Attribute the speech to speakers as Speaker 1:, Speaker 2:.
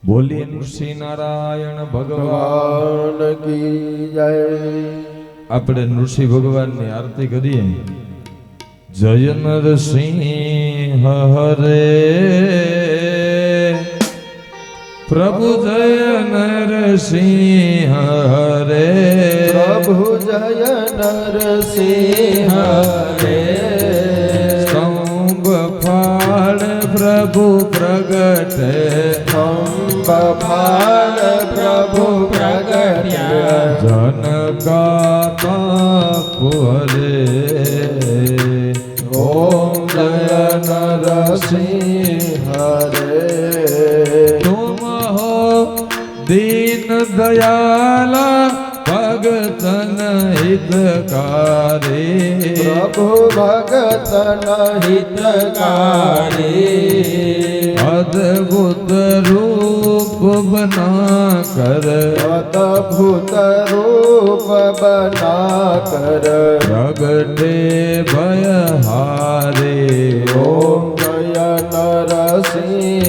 Speaker 1: બોલીએ નૃસિંહ નારાયણ ભગવાન
Speaker 2: की जय।
Speaker 1: આપણે નૃસિંહ ભગવાનની આરતી કરીએ। જય નરસિંહ હરે પ્રભુ જય નરસિંહ હરે
Speaker 2: प्रभु जय नरसिंह हरे।
Speaker 1: સ્તંભ ફાળ પ્રભુ પ્રગટે
Speaker 2: बफाल प्रभु प्रगट्य
Speaker 1: जनकाताप हरे।
Speaker 2: ओम जय नरसिंह हरे।
Speaker 1: तुम हो दीन दयाला भगतन हितकारी
Speaker 2: प्रभु भगतन हितकारी।
Speaker 1: अद्भुत रूप बना कर
Speaker 2: अद्भुत रूप बना कर
Speaker 1: प्रगटे भय हारे।
Speaker 2: ओम जय नरसिंह